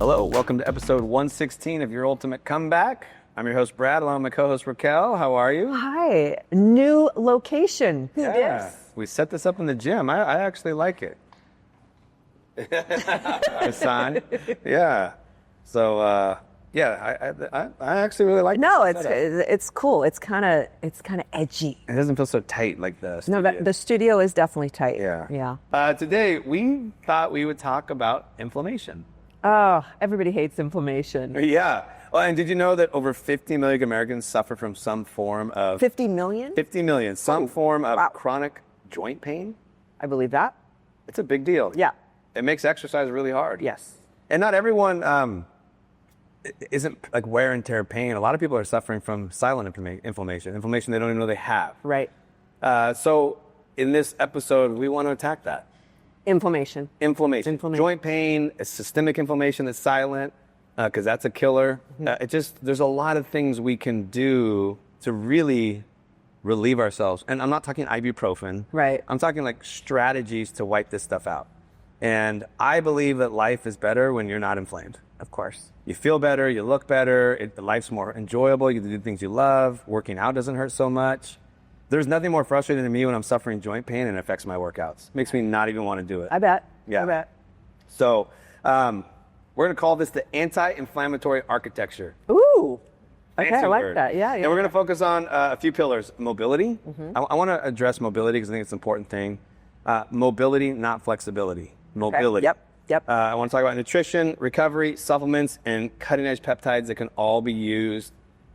Hello, welcome to episode 116 of Your Ultimate Comeback. I'm your host, Brad, along with my co-host, Raquel. How are you? Hi, new location. Who dis? We set this up in the gym. I actually like it. A sign. Yeah. So, I actually really like No, this setup. it's cool. It's kind of edgy. It doesn't feel so tight like the studio. No, the studio is definitely tight. Yeah. Today, we thought we would talk about inflammation. Oh, everybody hates inflammation. Yeah. Well, and did you know that over 50 million Americans suffer from some form of... 50 million? 50 million. Some form of wow. chronic joint pain. I believe that. It's a big deal. Yeah. It makes exercise really hard. Yes. And not everyone isn't like wear and tear pain. A lot of people are suffering from silent inflammation they don't even know they have. Right. So in this episode, we want to attack that. Inflammation. Joint pain, systemic inflammation that's silent, because that's a killer. There's a lot of things we can do to really relieve ourselves. And I'm not talking ibuprofen. Right. I'm talking like strategies to wipe this stuff out. And I believe that life is better when you're not inflamed. Of course. You feel better, you look better, life's more enjoyable, you can do things you love, working out doesn't hurt so much. There's nothing more frustrating to me when I'm suffering joint pain and it affects my workouts. Makes me not even want to do it. I bet. Yeah. I bet. So we're going to call this the anti-inflammatory architecture. Ooh. Okay, Fancy I like word. that. Yeah. And we're going to focus on a few pillars. Mobility. I want to address mobility because I think it's an important thing. Mobility, not flexibility. Mobility. Okay. Yep. I want to talk about nutrition, recovery, supplements, and cutting-edge peptides that can all be used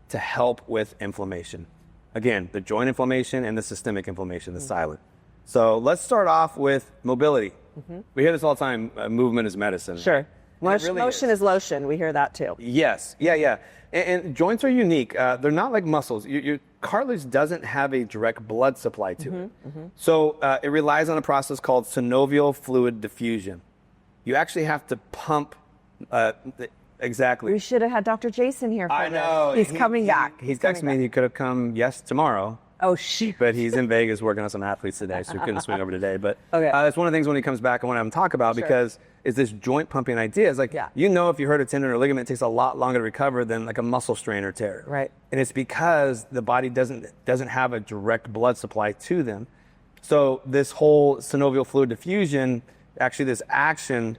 to help with inflammation. Again, the joint inflammation and the systemic inflammation, the silent. So let's start off with mobility. We hear this all the time, movement is medicine. Sure. Really Motion is lotion. We hear that too. Yes. Yeah. And joints are unique. They're not like muscles. Your cartilage doesn't have a direct blood supply to it. So it relies on a process called synovial fluid diffusion. You actually have to pump exactly. We should have had Dr. Jason here for I know. this. He's coming back. He's texting me. He could have come, tomorrow. Oh, shoot. But he's in Vegas working on some athletes today, so he couldn't swing over today. But okay. That's one of the things when he comes back I want to have him talk about because is this joint pumping idea. It's like, if you hurt a tendon or ligament, it takes a lot longer to recover than like a muscle strain or tear. Right. And it's because the body doesn't have a direct blood supply to them. So this whole synovial fluid diffusion, actually this action,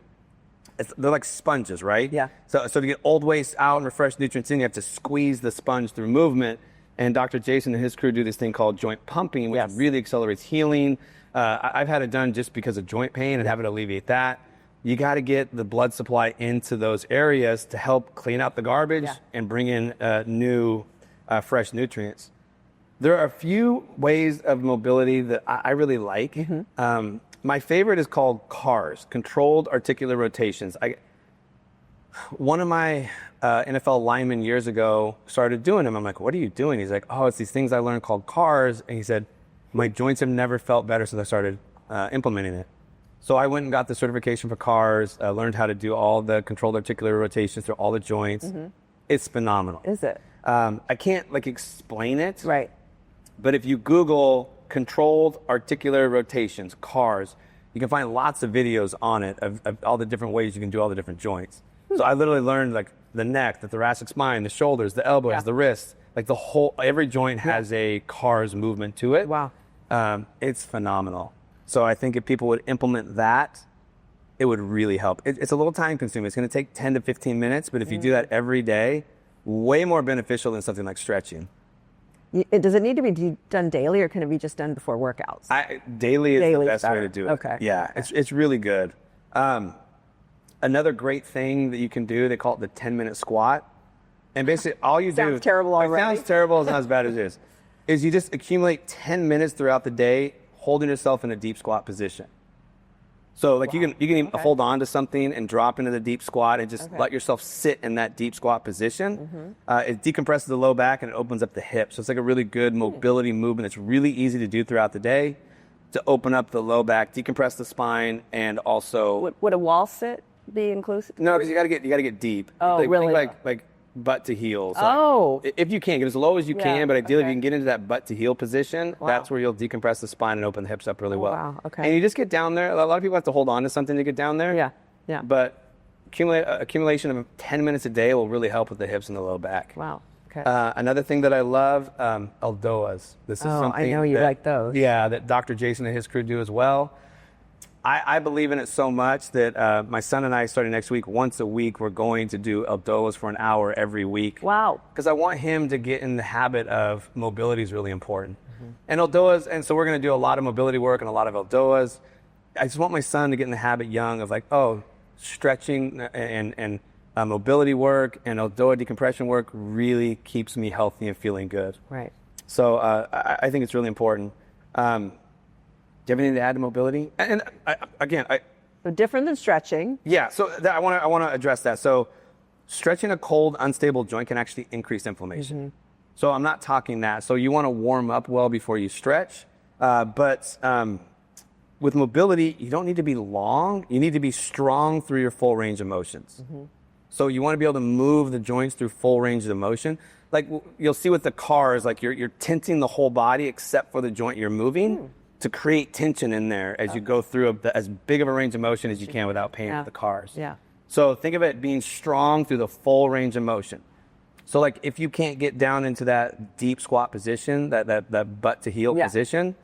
they're like sponges, right? Yeah. So to get old waste out and refresh nutrients in, you have to squeeze the sponge through movement. And Dr. Jason and his crew do this thing called joint pumping, which really accelerates healing. I've had it done just because of joint pain and have it alleviate that. You got to get the blood supply into those areas to help clean out the garbage and bring in new, fresh nutrients. There are a few ways of mobility that I really like. My favorite is called CARS, Controlled Articular Rotations. One of my NFL linemen years ago started doing them. I'm like, what are you doing? He's like, oh, it's these things I learned called CARS. And he said, my joints have never felt better since I started implementing it. So I went and got the certification for CARS, learned how to do all the controlled articular rotations through all the joints. It's phenomenal. Is it? I can't explain it. Right. But if you Google controlled articular rotations, CARS, you can find lots of videos on it of all the different ways you can do all the different joints. So I literally learned like the neck, the thoracic spine, the shoulders, the elbows, the wrists, like every joint has a CARS movement to it. Wow. It's phenomenal. So I think if people would implement that, it would really help. It's a little time consuming. It's going to take 10 to 15 minutes, but if you do that every day, way more beneficial than something like stretching. Does it need to be done daily or can it be just done before workouts? Daily is the best way to do it. Okay. Yeah, it's really good. Another great thing that you can do, they call it the 10-minute squat. And basically all you do... Sounds terrible already. It sounds terrible. It's not as bad as it is you just accumulate 10 minutes throughout the day holding yourself in a deep squat position. So you can even hold on to something and drop into the deep squat and just let yourself sit in that deep squat position. It decompresses the low back and it opens up the hips. So it's like a really good mobility movement. It's really easy to do throughout the day to open up the low back, decompress the spine, and also... Would a wall sit be inclusive? No, because you gotta get deep. Oh, really? Like butt to heel. So oh. If you can, get as low as you can, but ideally if you can get into that butt to heel position, that's where you'll decompress the spine and open the hips up really well. Wow, okay. And you just get down there. A lot of people have to hold on to something to get down there. Yeah. But accumulation of 10 minutes a day will really help with the hips and the low back. Wow. Okay. Another thing that I love, Eldoas. This is something I know you like those. Yeah, that Dr. Jason and his crew do as well. I believe in it so much that my son and I, starting next week, once a week, we're going to do Eldoas for an hour every week. Wow. Because I want him to get in the habit of mobility is really important. And Eldoas, and so we're going to do a lot of mobility work and a lot of Eldoas. I just want my son to get in the habit young of like, stretching and mobility work and Eldoa decompression work really keeps me healthy and feeling good. Right. So I think it's really important. Do you have anything to add to mobility? And So different than stretching. Yeah. So I want to address that. So stretching a cold, unstable joint can actually increase inflammation. So I'm not talking that. So you want to warm up well before you stretch. But with mobility, you don't need to be long. You need to be strong through your full range of motions. So you want to be able to move the joints through full range of motion. Like you'll see with the cars, like you're tensing the whole body except for the joint you're moving to create tension in there as you go through as big of a range of motion as you can without pain with the cars. Yeah. So think of it being strong through the full range of motion. So like if you can't get down into that deep squat position, that butt to heel position,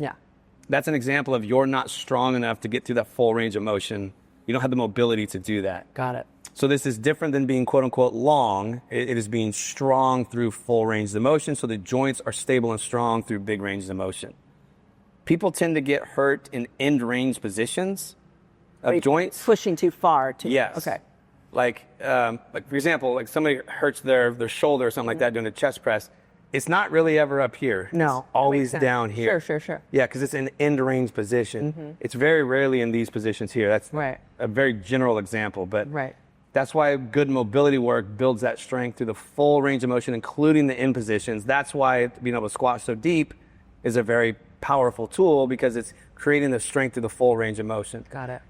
that's an example of you're not strong enough to get through that full range of motion. You don't have the mobility to do that. Got it. So this is different than being quote unquote long. It is being strong through full range of motion, so the joints are stable and strong through big ranges of motion. People tend to get hurt in end range positions of joints. Pushing too far. Yes. Okay. Like for example, like somebody hurts their shoulder or something like that doing a chest press. It's not really ever up here. No. It's always down here. Sure. Yeah, because it's an end range position. It's very rarely in these positions here. That's a very general example, but that's why good mobility work builds that strength through the full range of motion, including the end positions. That's why being able to squat so deep is a very powerful tool, because it's creating the strength through the full range of motion. Got it.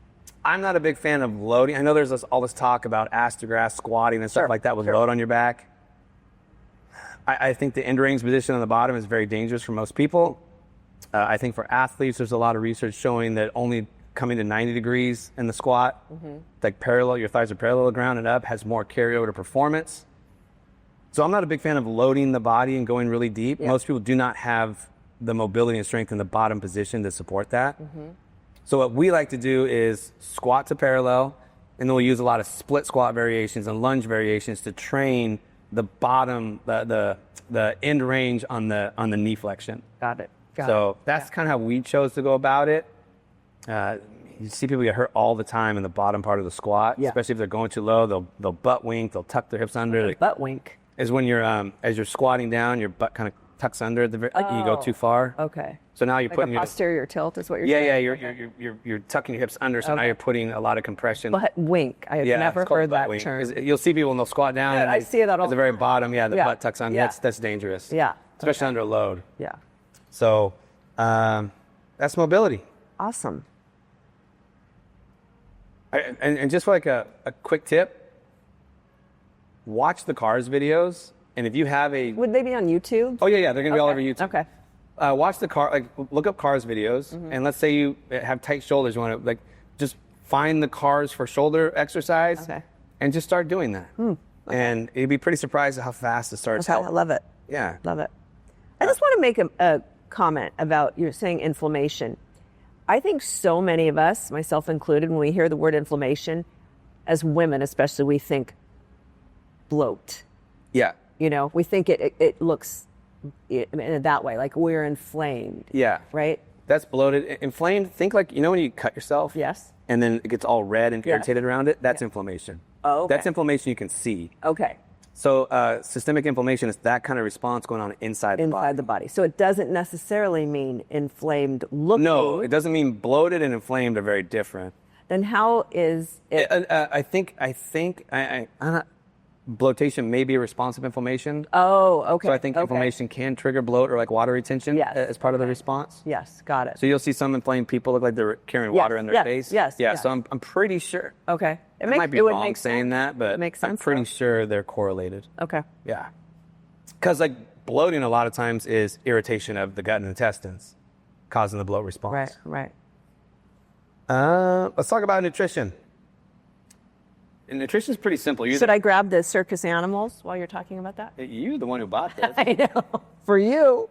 I'm not a big fan of loading. I know there's all this talk about ass to grass squatting and stuff like that with load on your back. I think the end range position on the bottom is very dangerous for most people. I think for athletes, there's a lot of research showing that only coming to 90 degrees in the squat, like parallel, your thighs are parallel to the ground and up, has more carryover to performance. So I'm not a big fan of loading the body and going really deep. Most people do not have the mobility and strength in the bottom position to support that. So what we like to do is squat to parallel, and then we'll use a lot of split squat variations and lunge variations to train the bottom, the end range on the knee flexion. Got it. So that's kind of how we chose to go about it. You see people get hurt all the time in the bottom part of the squat, especially if they're going too low. They'll butt wink, they'll tuck their hips under. Butt wink is when you're as you're squatting down, your butt kind of tucks under at the like you go too far. Okay. So now you're like putting a posterior tilt is what you're saying? Yeah, you're tucking your hips under, so now you're putting a lot of compression. Butt wink. I have never heard that term. You'll see people when they'll squat down. I see that all at the very bottom. The butt tucks under. That's dangerous. Yeah. Especially under load. Yeah. So that's mobility. Awesome. And just like a quick tip, watch the CARS videos. And if you have Would they be on YouTube? Oh, yeah, they're going to be all over YouTube. Okay. Watch look up CARS videos, and let's say you have tight shoulders, you want to, just find the CARS for shoulder exercise, and just start doing that. And you'd be pretty surprised at how fast it starts helping. I love it. Yeah. Love it. I just want to make a comment about, you're saying inflammation. I think so many of us, myself included, when we hear the word inflammation, as women especially, we think bloat. Yeah. You know, we think it looks in that way, like we're inflamed. Yeah. Right? That's bloated. Inflamed, think like, when you cut yourself? Yes. And then it gets all red and irritated around it? That's inflammation. Oh, okay. That's inflammation you can see. Okay. So systemic inflammation is that kind of response going on inside the body. Inside the body. So it doesn't necessarily mean inflamed looking. No, it doesn't mean bloated and inflamed are very different. Then how is it? I think bloatation may be a responsive inflammation. Oh, okay. So I think inflammation can trigger bloat or like water retention as part of the response. Yes, got it. So you'll see some inflamed people look like they're carrying water in their face. Yes. Yeah, so I'm pretty sure. Okay. I might be wrong saying that, but I'm pretty sure they're correlated. Okay. Yeah. Because like bloating a lot of times is irritation of the gut and intestines causing the bloat response. Right. Let's talk about nutrition. nutrition is pretty simple. Should I grab the circus animals while you're talking about that? You're the one who bought this. I know. For you.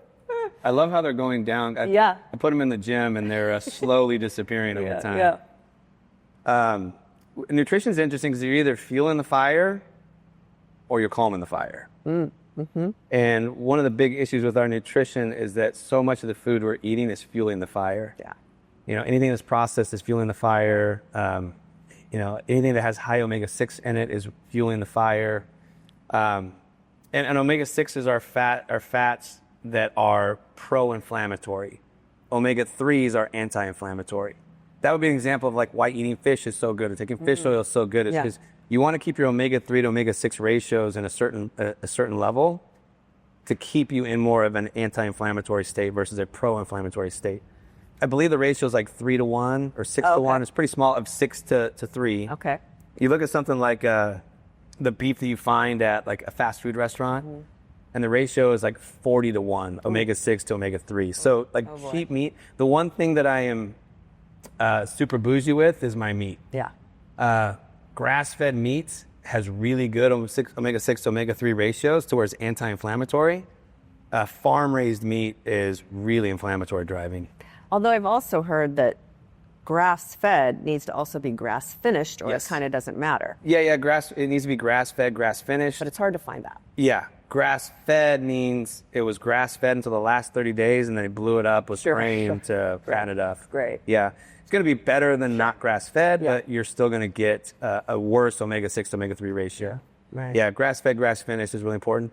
I love how they're going down. I put them in the gym, and they're slowly disappearing over time. Yeah. Nutrition is interesting because you're either fueling the fire or you're calming the fire. Mm-hmm. And one of the big issues with our nutrition is that so much of the food we're eating is fueling the fire. Yeah. Anything that's processed is fueling the fire. Anything that has high omega-6 in it is fueling the fire. And omega-6s are fats that are pro-inflammatory. Omega-3s are anti-inflammatory. That would be an example of like why eating fish is so good or taking fish oil is so good. Is because you want to keep your omega-3 to omega-6 ratios in a certain level to keep you in more of an anti-inflammatory state versus a pro-inflammatory state. I believe the ratio is like 3 to 1 or 6 to 1. It's pretty small, of 6 to 3. Okay. You look at something like the beef that you find at like a fast food restaurant, and the ratio is like 40 to 1, omega-6 to omega-3. So like cheap meat. The one thing that I am super bougie with is my meat. Yeah. Grass-fed meat has really good omega-6 to omega-3 ratios to where it's anti-inflammatory. Farm-raised meat is really inflammatory driving. Although I've also heard that grass-fed needs to also be grass-finished, or it kind of doesn't matter. Yeah. It needs to be grass-fed, grass-finished. But it's hard to find that. Yeah. Grass-fed means it was grass-fed until the last 30 days, and then they blew it up with grain to fatten it up. Great. Yeah. It's going to be better than not grass-fed, but you're still going to get a worse omega-6 to omega-3 ratio. Right. Yeah, grass-fed, grass-finished is really important.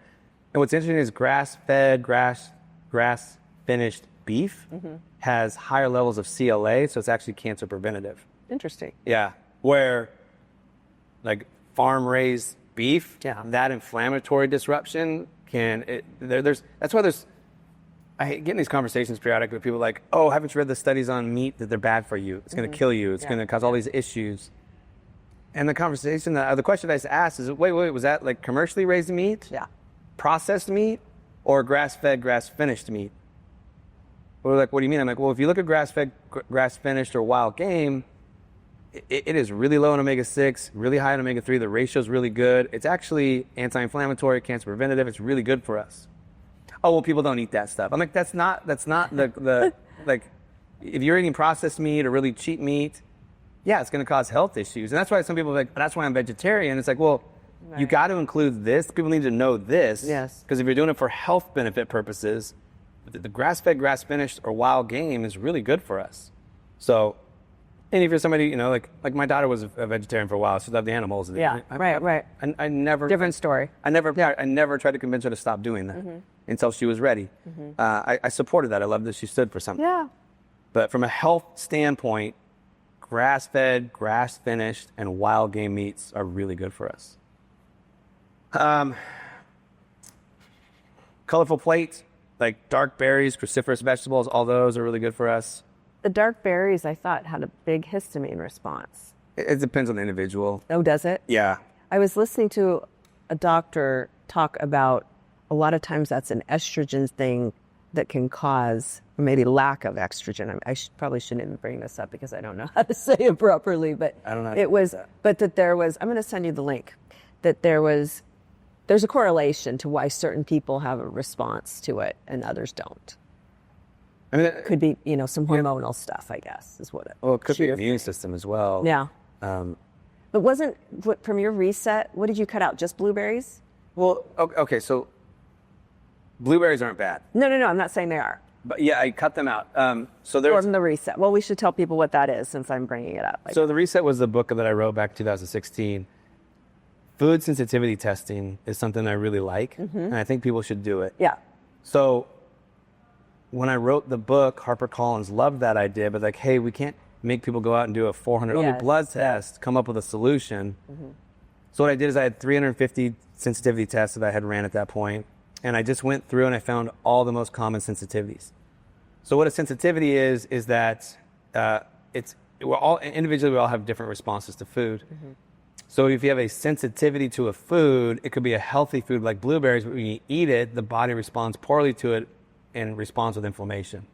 And what's interesting is grass-fed, grass-finished beef has higher levels of CLA, so it's actually cancer preventative. Interesting. Yeah. Where, like, farm-raised beef, that inflammatory disruption that's why I hate getting these conversations periodically with people like, oh, haven't you read the studies on meat that they're bad for you? It's going to kill you. It's going to cause all these issues. And the question I just asked is, wait, was that like commercially raised meat? Yeah. Processed meat? Or grass-fed, grass-finished meat? We're like, what do you mean? I'm like, well, if you look at grass-fed, grass-finished, or wild game, it is really low in omega-6, really high in omega-3. The ratio is really good. It's actually anti-inflammatory, cancer preventative. It's really good for us. Oh, well, people don't eat that stuff. I'm like, that's not the like, if you're eating processed meat or really cheap meat, it's going to cause health issues. And that's why some people are like, that's why I'm vegetarian. It's like, well, you got to include this. People need to know this. Yes. Because if you're doing it for health benefit purposes, the grass-fed, grass-finished, or wild game is really good for us. So, and if you're somebody, like my daughter was a vegetarian for a while. She loved the animals. Yeah, right. I never... Different story. I never tried to convince her to stop doing that until she was ready. I supported that. I loved that she stood for something. Yeah. But from a health standpoint, grass-fed, grass-finished, and wild game meats are really good for us. Colorful plates, like dark berries, cruciferous vegetables, all those are really good for us. The dark berries, I thought, had a big histamine response. It depends on the individual. Oh, does it? Yeah. I was listening to a doctor talk about a lot of times that's an estrogen thing that can cause, or maybe lack of estrogen. I probably shouldn't even bring this up because I don't know how to say it properly, but I don't know. It was, but that there was, I'm going to send you the link, that there's a correlation to why certain people have a response to it and others don't. I mean, it could be, some hormonal stuff, I guess, is what it. Well, it could be the immune system as well. Yeah. But from your reset, what did you cut out? Just blueberries? Well, okay, so blueberries aren't bad. No, I'm not saying they are. But yeah, I cut them out. So from the reset. Well, we should tell people what that is since I'm bringing it up. So the reset was the book that I wrote back in 2016. Food sensitivity testing is something I really like, and I think people should do it. Yeah. So when I wrote the book, HarperCollins loved that idea, but like, hey, we can't make people go out and do a 400 blood test, come up with a solution. So what I did is I had 350 sensitivity tests that I had ran at that point, and I just went through and I found all the most common sensitivities. So what a sensitivity is that we're all individually, we all have different responses to food. So if you have a sensitivity to a food, it could be a healthy food like blueberries, but when you eat it, the body responds poorly to it and responds with inflammation.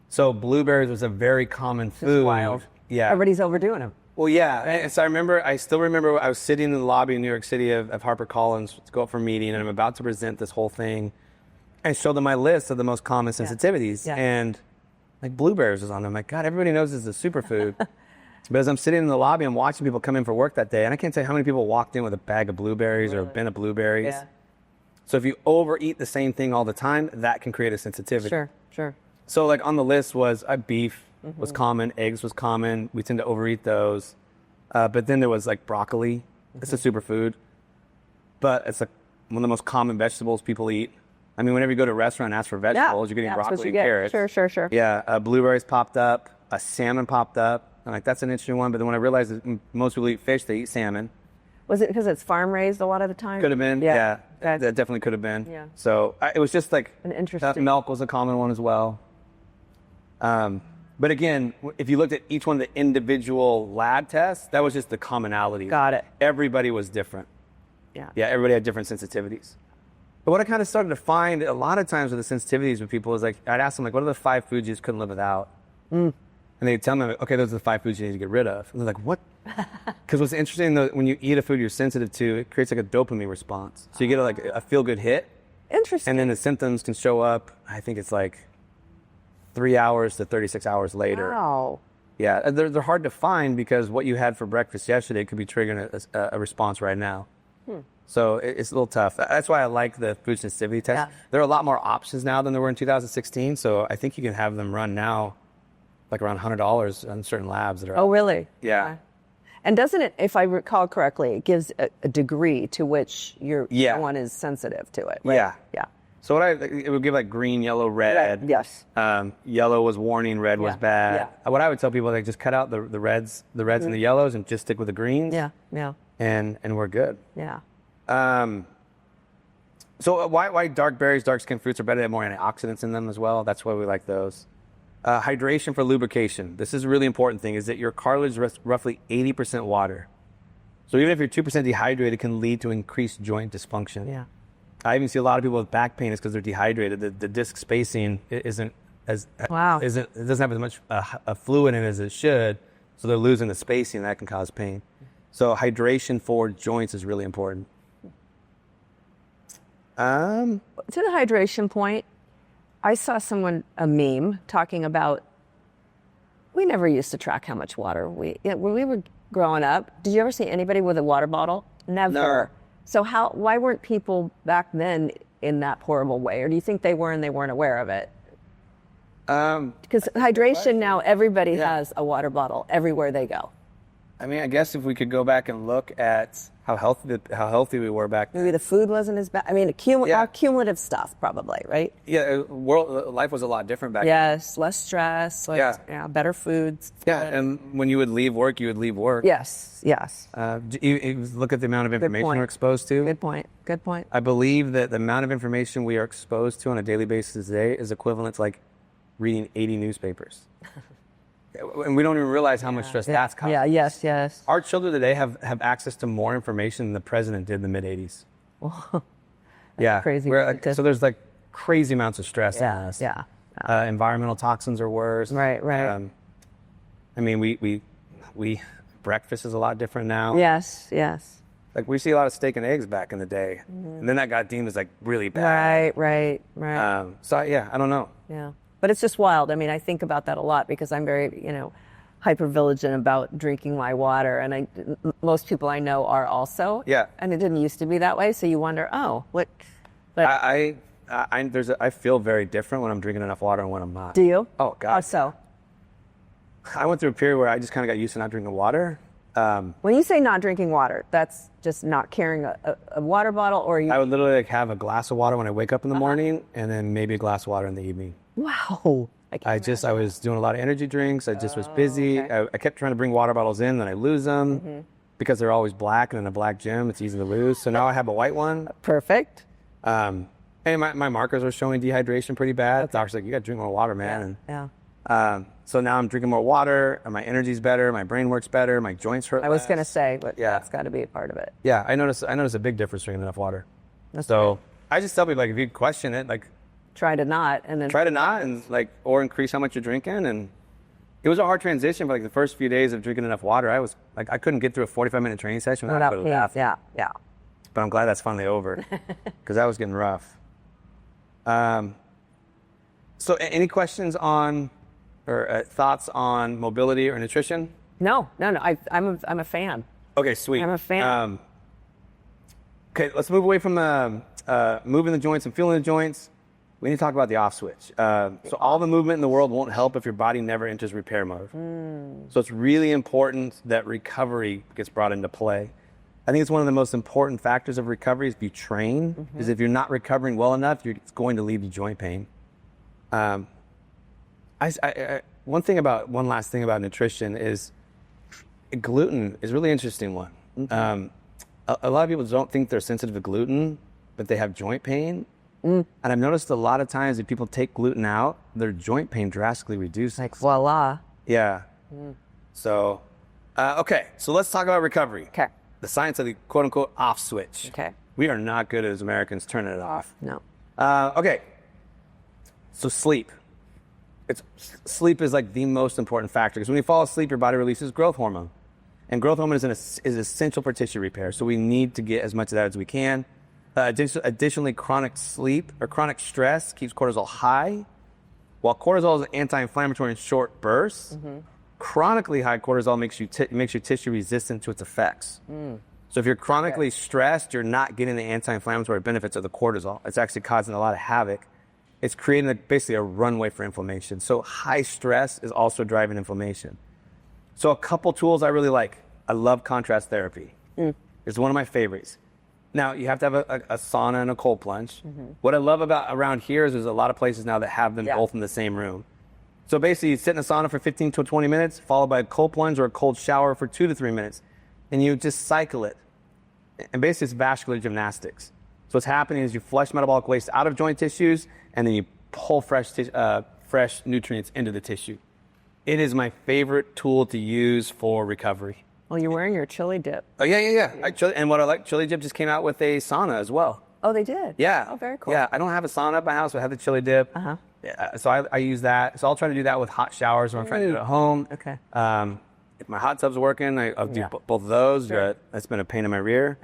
So blueberries was a very common food. Wild. Yeah. Everybody's overdoing them. Well, yeah. And so I still remember I was sitting in the lobby in New York City of HarperCollins to go up for a meeting, and I'm about to present this whole thing. I showed them my list of the most common sensitivities, and like blueberries was on them. I'm like, God, everybody knows this is a superfood. But as I'm sitting in the lobby, I'm watching people come in for work that day, and I can't tell you how many people walked in with a bag of blueberries or a bin of blueberries. Yeah. So if you overeat the same thing all the time, that can create a sensitivity. Sure. So like on the list was beef was common, eggs was common. We tend to overeat those. But then there was like broccoli. It's a superfood. But it's like one of the most common vegetables people eat. I mean, whenever you go to a restaurant and ask for vegetables, you're getting broccoli and carrots. Sure. Yeah, blueberries popped up. A salmon popped up. I'm like, that's an interesting one. But then when I realized that most people eat fish, they eat salmon. Was it because it's farm raised a lot of the time? Could have been. Yeah. That definitely could have been. Yeah. So it was just like an interesting. Milk was a common one as well. But again, if you looked at each one of the individual lab tests, that was just the commonality. Got it. Everybody was different. Yeah. Yeah, everybody had different sensitivities. But what I kind of started to find a lot of times with the sensitivities with people is like, I'd ask them like, what are the 5 foods you just couldn't live without? And they'd tell me, okay, those are the 5 foods you need to get rid of. And they're like, what? Because what's interesting, though, when you eat a food you're sensitive to, it creates like a dopamine response. So you get like a feel-good hit. Interesting. And then the symptoms can show up, I think it's like 3 hours to 36 hours later. Wow. Yeah, they're hard to find because what you had for breakfast yesterday could be triggering a response right now. So it's a little tough. That's why I like the food sensitivity test. Yeah. There are a lot more options now than there were in 2016. So I think you can have them run now like around $100 on certain labs that are. Oh, really? Yeah. Okay. And doesn't it, if I recall correctly, it gives a degree to which your one is sensitive to it, right? Yeah. So it would give like green, yellow, red. Right. Yes. Yellow was warning, red was bad. Yeah. What I would tell people is like just cut out the reds and the yellows and just stick with the greens. Yeah. And we're good. Yeah. So why dark berries, dark skinned fruits are better? They have more antioxidants in them as well. That's why we like those. Hydration for lubrication. This is a really important thing, is that your cartilage is roughly 80% water. So even if you're 2% dehydrated, it can lead to increased joint dysfunction. Yeah. I even see a lot of people with back pain is because they're dehydrated. The disc spacing isn't as it doesn't have as much a fluid in it as it should, so they're losing the spacing. That can cause pain. So hydration for joints is really important. To the hydration point, I saw a meme talking about, we never used to track how much water when we were growing up. Did you ever see anybody with a water bottle? Never. No. So why weren't people back then in that horrible way? Or do you think they were and they weren't aware of it? Because hydration now, everybody has a water bottle everywhere they go. I mean, I guess if we could go back and look at how healthy we were back then. Maybe the food wasn't as bad. I mean, cumulative stuff probably, right? Yeah, life was a lot different back then. Yes, less stress, better foods. Yeah, and when you would leave work, you would leave work. Yes. You look at the amount of information we're exposed to. Good point. I believe that the amount of information we are exposed to on a daily basis today is equivalent to like reading 80 newspapers. And we don't even realize how much stress that's causing. Yes. Our children today have access to more information than the president did in the mid-'80s. Crazy. So there's like crazy amounts of stress in us. Yeah. Environmental toxins are worse. Right. I mean, we breakfast is a lot different now. Yes. Like we see a lot of steak and eggs back in the day, and then that got deemed as like really bad. Right. So I don't know. Yeah. But it's just wild. I mean, I think about that a lot because I'm very, hyper-vigilant about drinking my water. And most people I know are also. Yeah. And it didn't used to be that way. So you wonder, what? But I feel very different when I'm drinking enough water and when I'm not. Do you? Oh, God. How so? I went through a period where I just kind of got used to not drinking water. When you say not drinking water, that's just not carrying a water bottle, or you? I would literally have a glass of water when I wake up in the morning and then maybe a glass of water in the evening. Wow. I was doing a lot of energy drinks. I just was busy. Okay. I kept trying to bring water bottles in, then I lose them because they're always black, and in a black gym, it's easy to lose. So now I have a white one. Perfect. And my markers are showing dehydration pretty bad. Okay. The doctor's like, you got to drink more water, man. So now I'm drinking more water, and my energy's better, my brain works better, my joints hurt less. I was going to say, but that's got to be a part of it. Yeah, I notice a big difference drinking enough water. That's great. I just tell people, like, if you question it, like, try to not, or increase how much you're drinking, and It was a hard transition, but like the first few days of drinking enough water, I was like, I couldn't get through a 45-minute training session without going to the bathroom. Yeah. But I'm glad that's finally over because that was getting rough. So any questions on or thoughts on mobility or nutrition? No. I'm a fan. Okay, sweet. I'm a fan. Okay, let's move away from moving the joints and feeling the joints. We need to talk about the off switch. So all the movement in the world won't help if your body never enters repair mode. So it's really important that recovery gets brought into play. I think it's one of the most important factors of recovery is if you train, is if you're not recovering well enough, it's going to lead to joint pain. One last thing about nutrition is gluten is a really interesting one. A lot of people don't think they're sensitive to gluten, but they have joint pain. And I've noticed a lot of times if people take gluten out, their joint pain drastically reduces. Like voila. Yeah. So, okay. So let's talk about recovery. Okay. The science of the quote unquote off switch. Okay. We are not good as Americans turning it off. No. Okay. So sleep. Sleep is like the most important factor because when you fall asleep, your body releases growth hormone. And growth hormone is essential for tissue repair. So we need to get as much of that as we can. Additionally, chronic sleep or chronic stress keeps cortisol high. While cortisol is anti-inflammatory in short bursts, chronically high cortisol makes your tissue resistant to its effects. So if you're chronically stressed, you're not getting the anti-inflammatory benefits of the cortisol. It's actually causing a lot of havoc. It's creating basically a runway for inflammation. So high stress is also driving inflammation. So a couple tools I really like. I love contrast therapy. It's one of my favorites. Now, you have to have a sauna and a cold plunge. What I love about around here is there's a lot of places now that have them both in the same room. So basically, you sit in a sauna for 15 to 20 minutes, followed by a cold plunge or a cold shower for 2 to 3 minutes. And you just cycle it. And basically, it's vascular gymnastics. So what's happening is you flush metabolic waste out of joint tissues, and then you pull fresh nutrients into the tissue. It is my favorite tool to use for recovery. Well, you're wearing your chili dip. Oh, yeah. And what I like, Chili Dip just came out with a sauna as well. Oh, they did? Yeah. Oh, very cool. Yeah, I don't have a sauna at my house, but I have the Chili Dip. Yeah, so I use that. So I'll try to do that with hot showers when I'm trying to do it at home. Okay. If my hot tub's working, I'll do both of those. Sure. That's been a pain in my rear.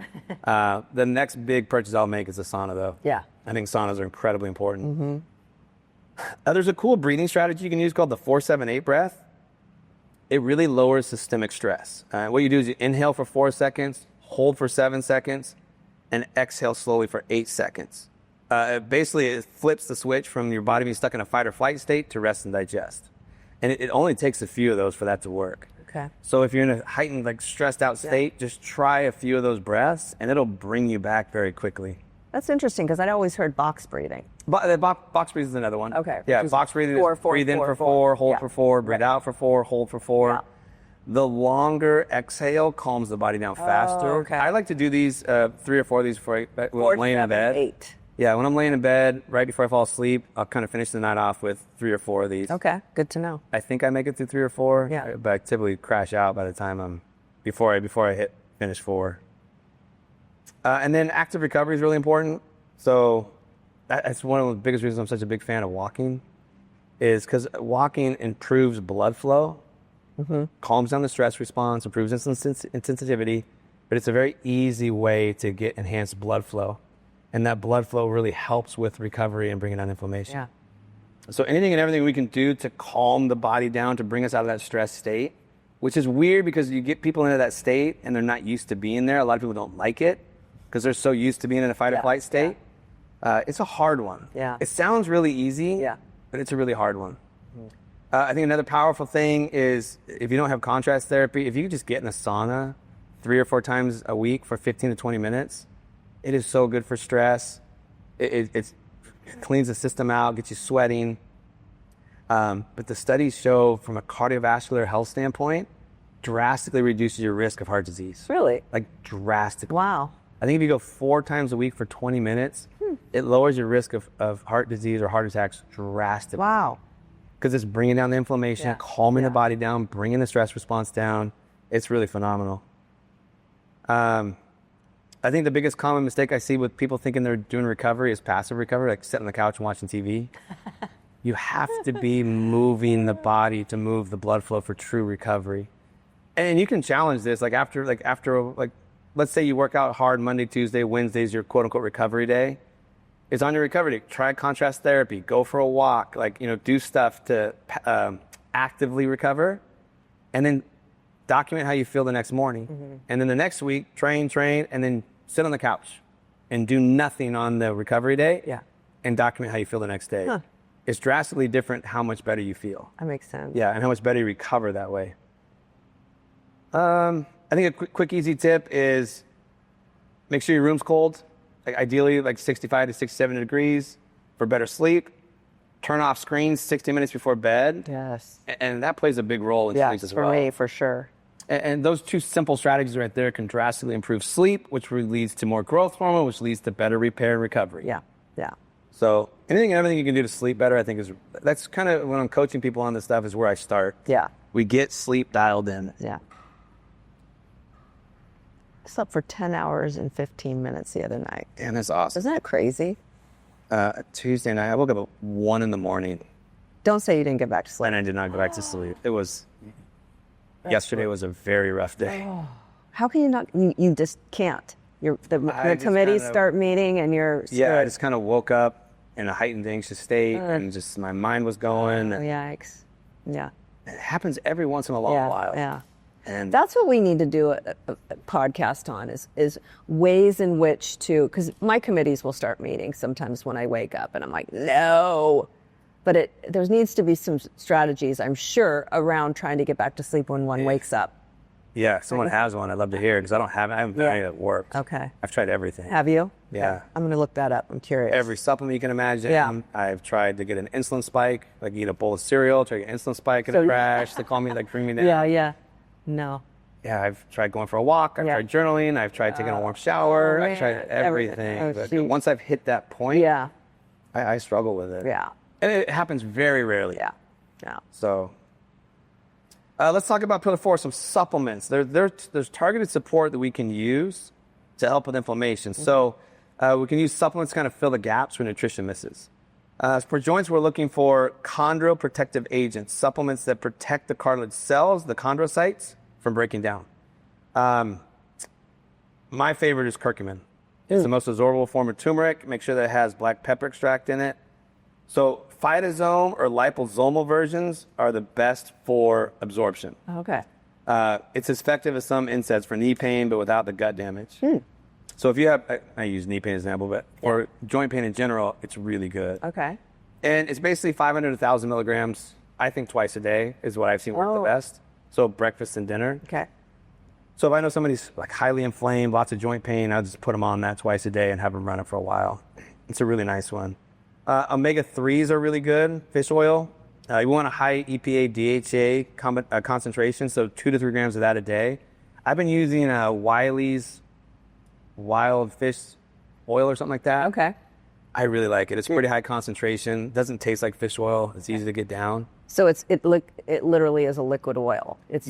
The next big purchase I'll make is a sauna, though. Yeah. I think saunas are incredibly important. There's a cool breathing strategy you can use called the 4-7-8 breath. It really lowers systemic stress. What you do is you inhale for 4 seconds, hold for 7 seconds, and exhale slowly for 8 seconds. Basically, it flips the switch from your body being stuck in a fight or flight state to rest and digest. And it only takes a few of those for that to work. Okay. So if you're in a heightened, stressed out state, just try a few of those breaths, and it'll bring you back very quickly. That's interesting because I'd always heard box breathing. Box breathing is another one. Okay. Yeah, box breathing is breathe in for 4, hold for 4, breathe out for 4, hold for 4. Yeah. The longer exhale calms the body down faster. Okay. I like to do these 3 or 4 of these when I'm laying in bed. 8. Yeah, when I'm laying in bed, right before I fall asleep, I'll kind of finish the night off with 3 or 4 of these. Okay, good to know. I think I make it through 3 or 4. Yeah. But I typically crash out by the time before I finish 4. And then active recovery is really important. So that's one of the biggest reasons I'm such a big fan of walking, is because walking improves blood flow, calms down the stress response, improves insulin sensitivity, but it's a very easy way to get enhanced blood flow. And that blood flow really helps with recovery and bringing down inflammation. Yeah. So anything and everything we can do to calm the body down, to bring us out of that stress state, which is weird because you get people into that state and they're not used to being there. A lot of people don't like it because they're so used to being in a fight or flight state. It's a hard one. Yeah. It sounds really easy, but it's a really hard one. I think another powerful thing is if you don't have contrast therapy, if you just get in a sauna 3 or 4 times a week for 15 to 20 minutes, it is so good for stress. It cleans the system out, gets you sweating. But the studies show from a cardiovascular health standpoint, drastically reduces your risk of heart disease. Really? Like drastically. Wow. I think if you go 4 times a week for 20 minutes, it lowers your risk of heart disease or heart attacks drastically. Wow. Because it's bringing down the inflammation, calming the body down, bringing the stress response down. It's really phenomenal. I think the biggest common mistake I see with people thinking they're doing recovery is passive recovery, like sitting on the couch and watching TV. You have to be moving the body to move the blood flow for true recovery. And you can challenge this, like after, let's say you work out hard Monday, Tuesday, Wednesday's your quote unquote recovery day. It's on your recovery day. Try contrast therapy, go for a walk, do stuff to actively recover, and then document how you feel the next morning. Mm-hmm. And then the next week, train, and then sit on the couch and do nothing on the recovery day. Yeah. And document how you feel the next day. Huh. It's drastically different how much better you feel. That makes sense. Yeah, and how much better you recover that way. I think a quick easy tip is make sure your room's cold. Ideally 65 to 67 degrees for better sleep. Turn off screens 60 minutes before bed. Yes. And that plays a big role in sleep as well. For me, for sure. And those two simple strategies right there can drastically improve sleep, which leads to more growth hormone, which leads to better repair and recovery. Yeah. So anything and everything you can do to sleep better, I think that's kind of when I'm coaching people on this stuff is where I start. Yeah. We get sleep dialed in. Yeah. I slept for 10 hours and 15 minutes the other night. Damn, that's awesome. Isn't that crazy? Tuesday night, I woke up at 1 a.m. Don't say you didn't get back to sleep. And I did not go back to sleep. Yesterday was a very rough day. Oh. How can you not? You just can't. The committees start meeting and you're scared. Yeah, I just kind of woke up in a heightened anxious state and just my mind was going. Yikes. Yeah. It happens every once in a long while. Yeah. And that's what we need to do a podcast on is ways in which to, because my committees will start meeting sometimes when I wake up and I'm like, no. But there needs to be some strategies, I'm sure, around trying to get back to sleep when one wakes up. Yeah, if someone has one, I'd love to hear it because I haven't found any that works. Okay. I've tried everything. Have you? Yeah. Okay. I'm going to look that up. I'm curious. Every supplement you can imagine. Yeah. I've tried to get an insulin spike, eat a bowl of cereal, try to get an insulin spike and a crash. They call me, bring me down. Yeah. No. Yeah, I've tried going for a walk. I've tried journaling. I've tried taking a warm shower. I've tried everything. But once I've hit that point, I struggle with it. Yeah. And it happens very rarely. Yeah. So let's talk about pillar 4, some supplements. There's targeted support that we can use to help with inflammation. Mm-hmm. So we can use supplements to kind of fill the gaps where nutrition misses. For joints, we're looking for chondroprotective agents, supplements that protect the cartilage cells, the chondrocytes, from breaking down. My favorite is curcumin. It's the most absorbable form of turmeric. Make sure that it has black pepper extract in it. So phytosome or liposomal versions are the best for absorption. Okay. It's as effective as some NSAIDs for knee pain, but without the gut damage. So if you have, I use knee pain as an example, but or joint pain in general, it's really good. Okay. And it's basically 500 to 1,000 milligrams, I think twice a day is what I've seen work the best. So breakfast and dinner. Okay. So if I know somebody's highly inflamed, lots of joint pain, I'll just put them on that twice a day and have them run it for a while. It's a really nice one. Omega-3s are really good, fish oil. You want a high EPA, DHA concentration, so 2 to 3 grams of that a day. I've been using Wiley's wild fish oil or something like that. Okay. I really like it. It's pretty high concentration. Doesn't taste like fish oil. It's easy to get down. So it literally is a liquid oil. It's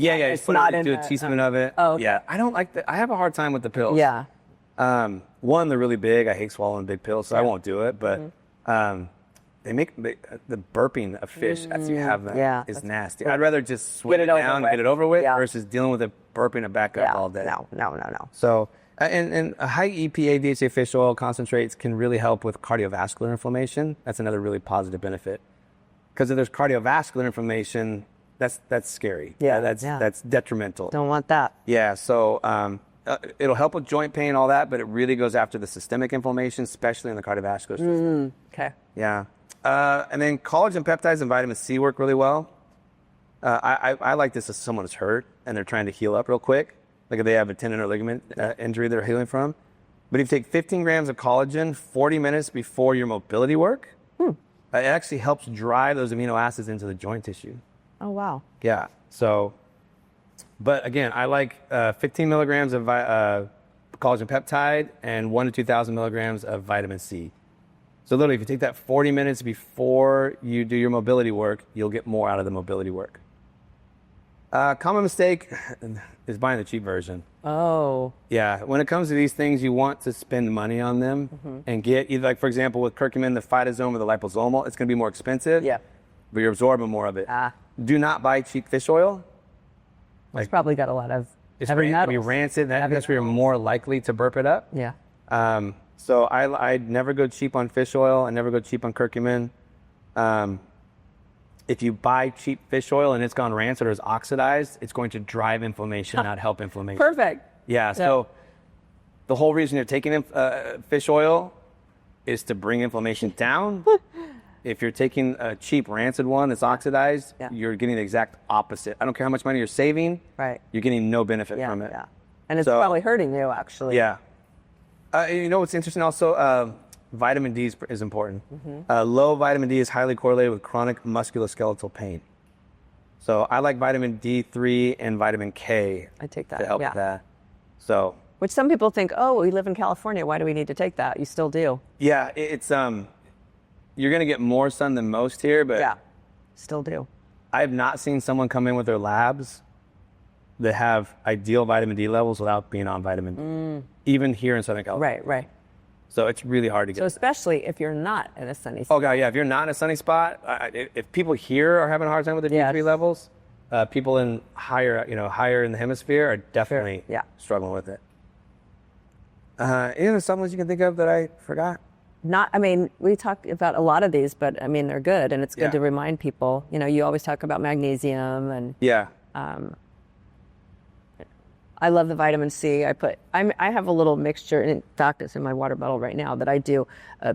not do a teaspoon of it. Oh, okay. Yeah. I don't like that. I have a hard time with the pills. Yeah. One, they're really big. I hate swallowing big pills, so I won't do it. But they make the burping of fish after you have them is nasty. I'd rather just swing it down and get it over with versus dealing with it burping it back up all day. No. So, and a high EPA DHA fish oil concentrates can really help with cardiovascular inflammation. That's another really positive benefit. Because if there's cardiovascular inflammation, that's scary. Yeah, that's detrimental. Don't want that. Yeah, so it'll help with joint pain, all that, but it really goes after the systemic inflammation, especially in the cardiovascular system. Okay. Yeah. And then collagen, peptides, and vitamin C work really well. I like this if someone is hurt and they're trying to heal up real quick, like if they have a tendon or ligament injury they're healing from. But if you take 15 grams of collagen 40 minutes before your mobility work, it actually helps drive those amino acids into the joint tissue. Oh, wow. Yeah. So, but again, I like 15 milligrams of collagen peptide and 1,000 to 2,000 milligrams of vitamin C. So literally, if you take that 40 minutes before you do your mobility work, you'll get more out of the mobility work. Common mistake is buying the cheap version. Oh. Yeah, when it comes to these things, you want to spend money on them and get either, like, for example, with curcumin, the phytosome or the liposomal, it's going to be more expensive. Yeah. But you're absorbing more of it. Do not buy cheap fish oil. It's probably got a lot of It's rancid. That's where you're more likely to burp it up. Yeah. So I'd never go cheap on fish oil. I never go cheap on curcumin. If you buy cheap fish oil and it's gone rancid or is oxidized, it's going to drive inflammation, not help inflammation. Perfect. Yeah. So the whole reason you're taking fish oil is to bring inflammation down. If you're taking a cheap rancid one that's oxidized, you're getting the exact opposite. I don't care how much money you're saving. Right. You're getting no benefit from it. Yeah. And it's probably hurting you, actually. Yeah. You know what's interesting also? Vitamin D is important. Low vitamin D is highly correlated with chronic musculoskeletal pain. So I like vitamin D3 and vitamin K. I take that to help with that. So, which some people think, oh, we live in California. Why do we need to take that? You still do. Yeah, it's you're gonna get more sun than most here, but still do. I have not seen someone come in with their labs that have ideal vitamin D levels without being on vitamin D, even here in Southern California. Right. So it's really hard to get. So especially if you're not in a sunny spot. Oh God, yeah. If you're not in a sunny spot, if people here are having a hard time with their D3 levels, people in higher in the hemisphere are definitely struggling with it. Any other supplements you can think of that I forgot? We talked about a lot of these, but they're good, and it's good to remind people. You always talk about magnesium and I love the vitamin C. I have a little mixture, and in fact, it's in my water bottle right now, that I do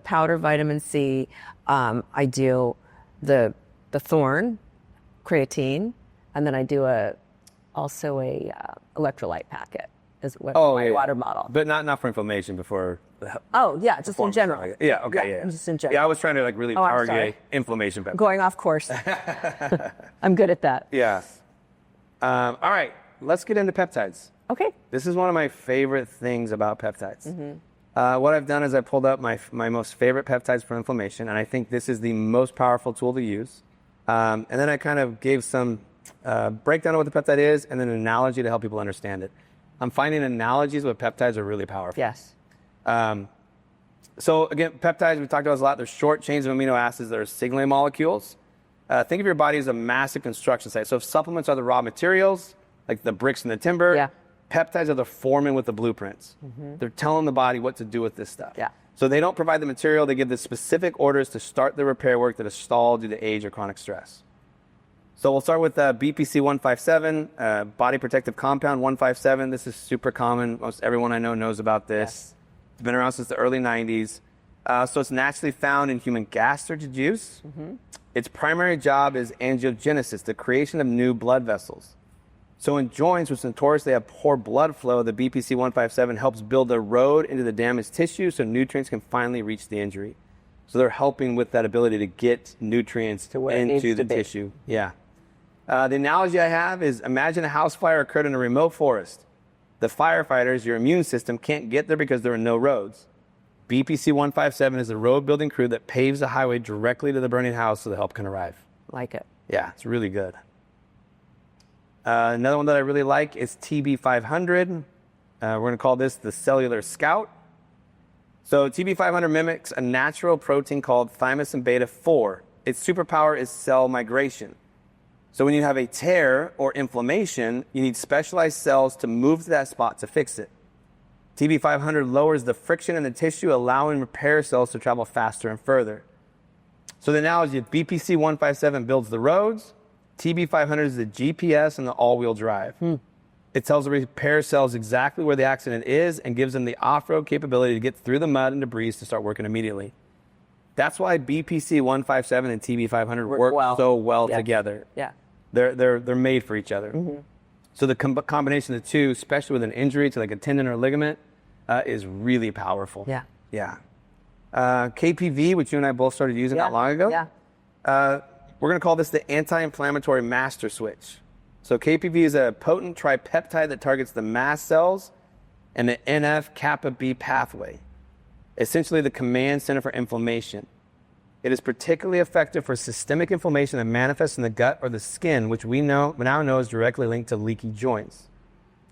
powder vitamin C. I do the thorn, creatine, and then I do also a electrolyte packet as well. Water bottle. But not for inflammation, before. Just in general. Just in general. Yeah, I was trying to really target inflammation. Going off course. I'm good at that. Yeah. All right, let's get into peptides. Okay. This is one of my favorite things about peptides. What I've done is I pulled up my most favorite peptides for inflammation, and I think this is the most powerful tool to use. And then I kind of gave some breakdown of what the peptide is and then an analogy to help people understand it. I'm finding analogies with peptides are really powerful. Yes. So again, peptides, we talked about this a lot. They're short chains of amino acids that are signaling molecules. Think of your body as a massive construction site. So if supplements are the raw materials, like the bricks and the timber, peptides are the foreman with the blueprints. They're telling the body what to do with this stuff. So they don't provide the material. They give the specific orders to start the repair work that is stalled due to age or chronic stress. So we'll start with BPC 157, body protective compound 157. This is super common. Most everyone I know knows about this. It's been around since the early 90s. So it's naturally found in human gastric juice. Its primary job is angiogenesis, the creation of new blood vessels. So in joints, which notoriously have poor blood flow, the BPC 157 helps build a road into the damaged tissue so nutrients can finally reach the injury. So they're helping with that ability to get nutrients into the tissue. Yeah. The analogy I have is imagine a house fire occurred in a remote forest. The firefighters, your immune system, can't get there because there are no roads. BPC 157 is the road building crew that paves the highway directly to the burning house so the help can arrive. Like it. Yeah, it's really good. Another one that I really like is TB500. We're going to call this the Cellular Scout. So TB500 mimics a natural protein called thymosin beta-4. Its superpower is cell migration. So when you have a tear or inflammation, you need specialized cells to move to that spot to fix it. TB500 lowers the friction in the tissue, allowing repair cells to travel faster and further. So the analogy of BPC 157 builds the roads, TB500 is the GPS and the all-wheel drive. It tells the repair cells exactly where the accident is and gives them the off-road capability to get through the mud and debris to start working immediately. That's why BPC 157 and TB500 work so well together. Yeah. They're made for each other. So the combination of the two, especially with an injury to like a tendon or a ligament, is really powerful. Yeah. KPV, which you and I both started using not long ago. We're going to call this the Anti-Inflammatory Master Switch. So KPV is a potent tripeptide that targets the mast cells and the NF-kappa B pathway, essentially the command center for inflammation. It is particularly effective for systemic inflammation that manifests in the gut or the skin, which we now know is directly linked to leaky joints.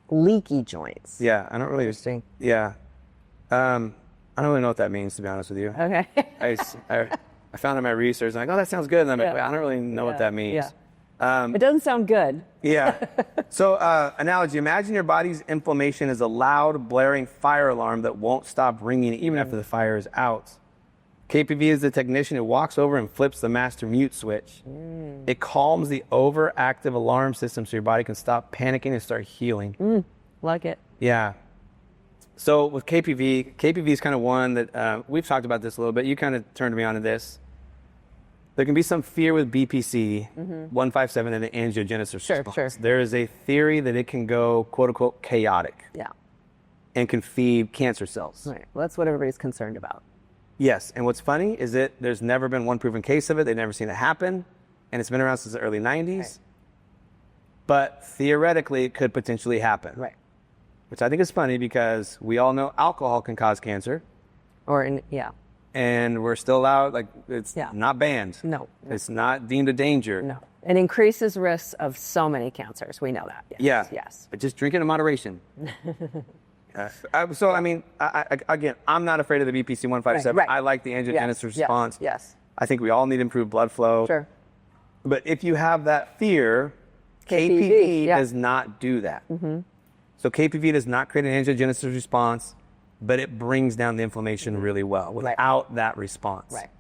Leaky joints. Yeah, I don't really. Interesting. Yeah, I don't really know what that means, to be honest with you. Okay. I found in my research, I'm like, oh, that sounds good, and I'm like, I don't really know what that means. Yeah. It doesn't sound good. Yeah. So, analogy: imagine your body's inflammation is a loud, blaring fire alarm that won't stop ringing even after the fire is out. KPV is the technician who walks over and flips the master mute switch. It calms the overactive alarm system so your body can stop panicking and start healing. Like it. Yeah. So with KPV is kind of one that we've talked about this a little bit. You kind of turned me on to this. There can be some fear with BPC 157 and the angiogenesis response. Sure. There is a theory that it can go, quote unquote, chaotic. Yeah. And can feed cancer cells. Right. Well, that's what everybody's concerned about. Yes, and what's funny is that there's never been one proven case of it. They've never seen it happen, and it's been around since the early 90s. Right. But theoretically, it could potentially happen. Right. Which I think is funny because we all know alcohol can cause cancer. And we're still allowed, like, it's not banned. No. It's not deemed a danger. No. It increases risks of so many cancers. We know that. Yes. But just drink it in moderation. So, I mean, again, I'm not afraid of the BPC 157. Right. I like the angiogenesis response. Yes. I think we all need improved blood flow. Sure. But if you have that fear, KPV does not do that. So KPV does not create an angiogenesis response, but it brings down the inflammation really well without that response. Right.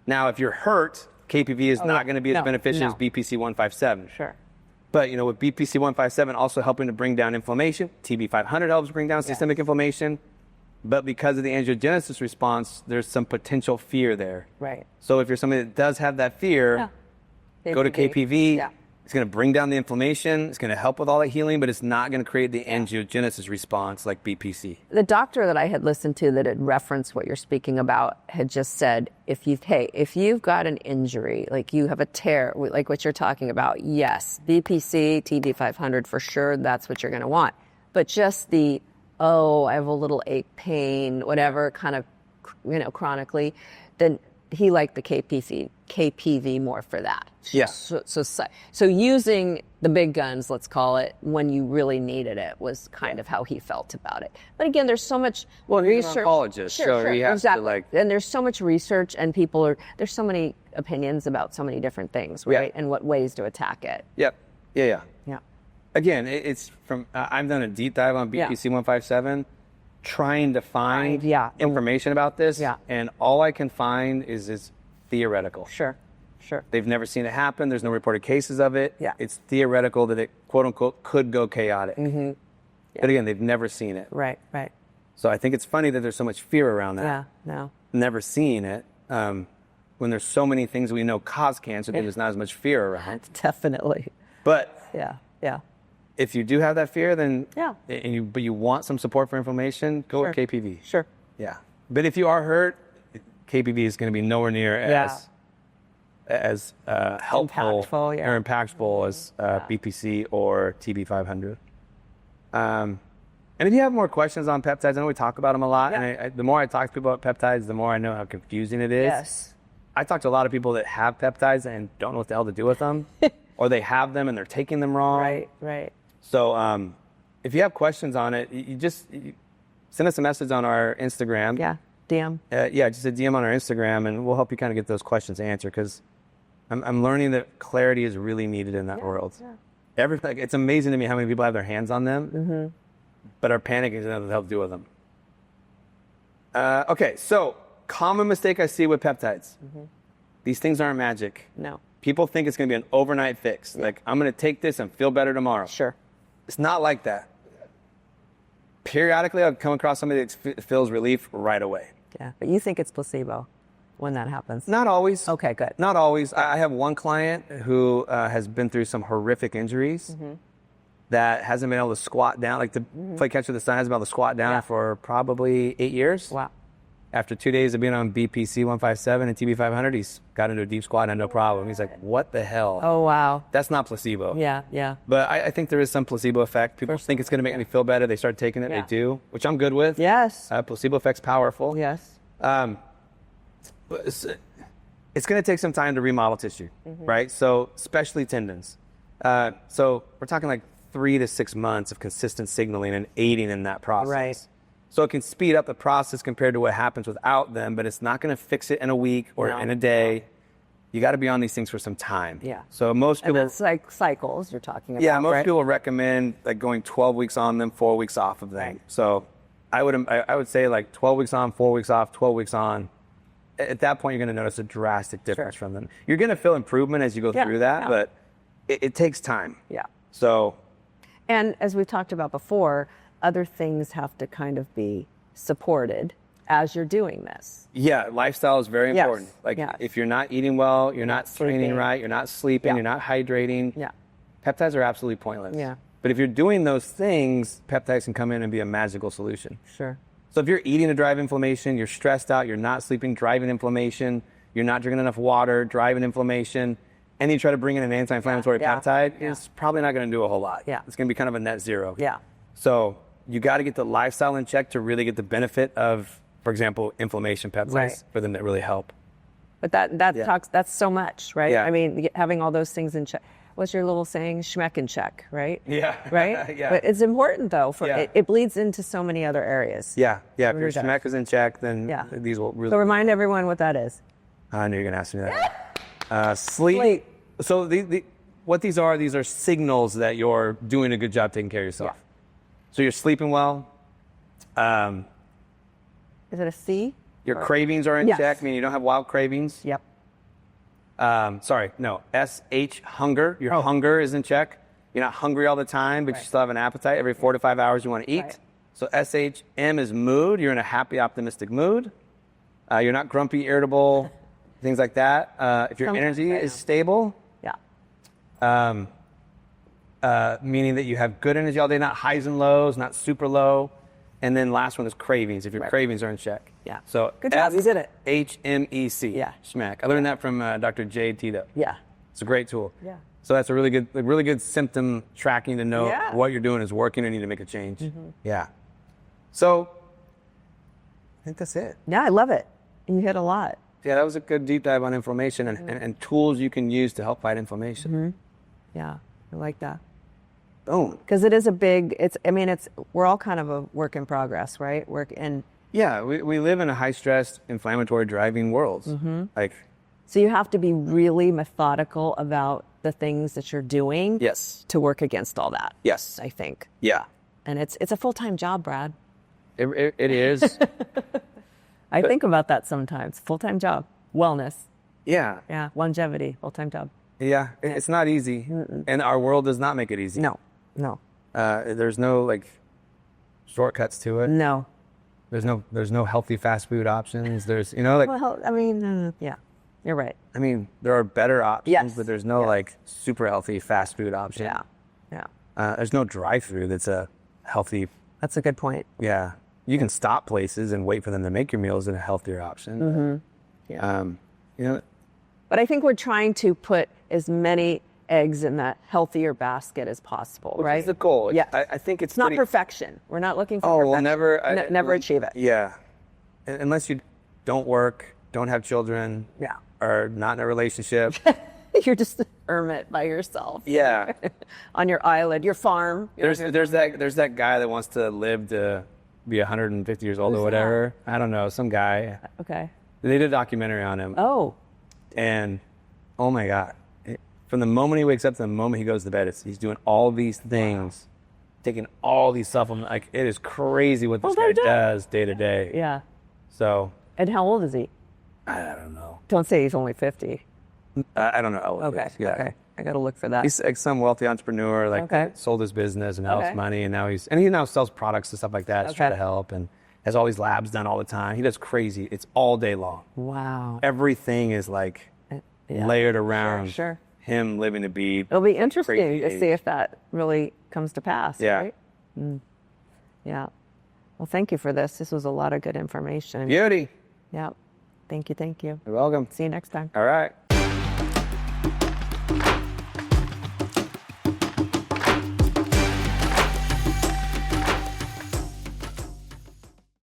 Now, if you're hurt, KPV is not going to be as beneficial as BPC 157. Sure. But, with BPC 157 also helping to bring down inflammation, TB 500 helps bring down systemic inflammation. But because of the angiogenesis response, there's some potential fear there. Right. So if you're somebody that does have that fear, go to KPV. Yeah. It's going to bring down the inflammation. It's going to help with all that healing, but it's not going to create the angiogenesis response like BPC. The doctor that I had listened to that had referenced what you're speaking about had just said, if you've got an injury, like you have a tear, like what you're talking about, yes, BPC, TB 500 for sure, that's what you're going to want. But just I have a little ache, pain, whatever, kind of, chronically, then he liked the KPV more for that. Yeah. So using the big guns, let's call it, when you really needed it was kind of how he felt about it. But again, there's so much research. He's an oncologist, so he has to and there's so much research, and there's so many opinions about so many different things, right? And what ways to attack it. Yep. Yeah. Yeah. Again, it's from I've done a deep dive on BPC 157. Trying to find information about this, and all I can find is theoretical. Sure. They've never seen it happen. There's no reported cases of it. Yeah. It's theoretical that it, quote unquote, could go chaotic. But again, they've never seen it. Right. So I think it's funny that there's so much fear around that. Yeah, no. Never seeing it. When there's so many things we know cause cancer, there's not as much fear around. Definitely. But yeah. If you do have that fear, then but you want some support for inflammation, go with KPV. Sure. Yeah. But if you are hurt, KPV is going to be nowhere near as helpful or impactful as BPC or TB 500. And if you have more questions on peptides, I know we talk about them a lot. And the more I talk to people about peptides, the more I know how confusing it is. Yes. I talk to a lot of people that have peptides and don't know what the hell to do with them, or they have them and they're taking them wrong. Right. So if you have questions on it, you send us a message on our Instagram. Yeah, DM. Just a DM on our Instagram, and we'll help you kind of get those questions answered, because I'm learning that clarity is really needed in that world. Yeah. It's amazing to me how many people have their hands on them, but are panicking and don't know what the hell to do with them. Okay, so common mistake I see with peptides. These things aren't magic. No. People think it's going to be an overnight fix. Like, I'm going to take this and feel better tomorrow. Sure. It's not like that. Periodically, I'll come across somebody that feels relief right away. Yeah, but you think it's placebo when that happens? Not always. Okay, good. Not always. I have one client who has been through some horrific injuries that hasn't been able to squat down. Like, to play catch with the sun, hasn't been able to squat down for probably 8 years. Wow. After 2 days of being on BPC 157 and TB 500, he's got into a deep squat and had no problem. He's like, what the hell? Oh, wow. That's not placebo. Yeah. But I think there is some placebo effect. People think it's going to make me feel better. They start taking it. They do, which I'm good with. Yes. Placebo effect's powerful. Yes. It's going to take some time to remodel tissue, right? So especially tendons. So we're talking like 3 to 6 months of consistent signaling and aiding in that process. Right. So it can speed up the process compared to what happens without them, but it's not going to fix it in a week or in a day. You got to be on these things for some time. Yeah. So most people... And that's like cycles you're talking about, Yeah, most right? people recommend like going 12 weeks on them, 4 weeks off of them. Right. So I would say like 12 weeks on, 4 weeks off, 12 weeks on. At that point, you're going to notice a drastic difference from them. You're going to feel improvement as you go through that, but it takes time. Yeah. So... And as we've talked about before, other things have to kind of be supported as you're doing this. Yeah, lifestyle is very important. Like if you're not eating well, you're not training right, you're not sleeping, you're not hydrating, peptides are absolutely pointless. Yeah. But if you're doing those things, peptides can come in and be a magical solution. Sure. So if you're eating to drive inflammation, you're stressed out, you're not sleeping, driving inflammation, you're not drinking enough water, driving inflammation, and you try to bring in an anti-inflammatory peptide, it's probably not going to do a whole lot. Yeah. It's going to be kind of a net zero. Yeah. So you got to get the lifestyle in check to really get the benefit of, for example, inflammation peptides for them to really help. But that's so much, right? Yeah. I mean, having all those things in check. What's your little saying? Schmeck in check, right? Yeah. Right? Yeah. But it's important, though. It bleeds into so many other areas. Yeah. If your schmeck is in check, then these will really... So remind everyone what that is. I knew you were going to ask me that. Sleep. So what these are signals that you're doing a good job taking care of yourself. Yeah. So you're sleeping well. Is it a C? Your cravings are in check, meaning you don't have wild cravings. Yep. SH, hunger. Your hunger is in check. You're not hungry all the time, but you still have an appetite. Every 4 to 5 hours you want to eat. Right. So SH, M is mood. You're in a happy, optimistic mood. You're not grumpy, irritable, things like that. If your energy is stable. Meaning that you have good energy all day, not highs and lows, not super low. And then last one is cravings, if your cravings are in check. Yeah. So good job, you did it. HMEC. Yeah. Schmack. I learned that from Dr. Jade Tito. Yeah. It's a great tool. Yeah. So that's a really good symptom tracking to know what you're doing is working and need to make a change. Mm-hmm. Yeah. So I think that's it. Yeah, I love it. You hit a lot. Yeah, that was a good deep dive on inflammation and tools you can use to help fight inflammation. Mm-hmm. Yeah, I like that. Boom. Because it is a big, we're all kind of a work in progress, right? Yeah, we live in a high stress, inflammatory driving world. Mm-hmm. So you have to be really methodical about the things that you're doing to work against all that. Yes. I think. Yeah. And it's a full-time job, Brad. It is. I think about that sometimes. Full-time job. Wellness. Yeah. Yeah. Longevity. Full-time job. Yeah. It's not easy. Mm-mm. And our world does not make it easy. No. There's no shortcuts to it. No. There's no healthy fast food options. There's, Well, yeah, you're right. I mean, there are better options, but there's no super healthy fast food option. Yeah. There's no drive-through that's a healthy. That's a good point. Yeah. You can stop places and wait for them to make your meals in a healthier option. Mm-hmm. Yeah. But I think we're trying to put as many eggs in that healthier basket as possible, right? Which is the goal. Yeah. I think it's not perfection. We're not looking for perfection. Never achieve it. Yeah. Unless you don't work, don't have children, or not in a relationship. You're just a hermit by yourself. Yeah. On your island, your farm. There's that guy that wants to live to be 150 years old or whatever. I don't know, some guy. Okay. They did a documentary on him. Oh. And oh my God. From the moment he wakes up to the moment he goes to bed, he's doing all these things, taking all these supplements. It is crazy what this guy does day to day. Yeah. So. And how old is he? I don't know. Don't say he's only 50. I don't know how old he is. Yeah. Okay. I got to look for that. He's some wealthy entrepreneur, sold his business and lost money, and he now sells products and stuff like that to try to help, and has all these labs done all the time. He does crazy. It's all day long. Wow. Everything is layered around. Sure. Him living to be. It'll be interesting to see if that really comes to pass. Yeah. Right? Yeah. Well, thank you for this. This was a lot of good information. Beauty. Yeah. Thank you. You're welcome. See you next time. All right.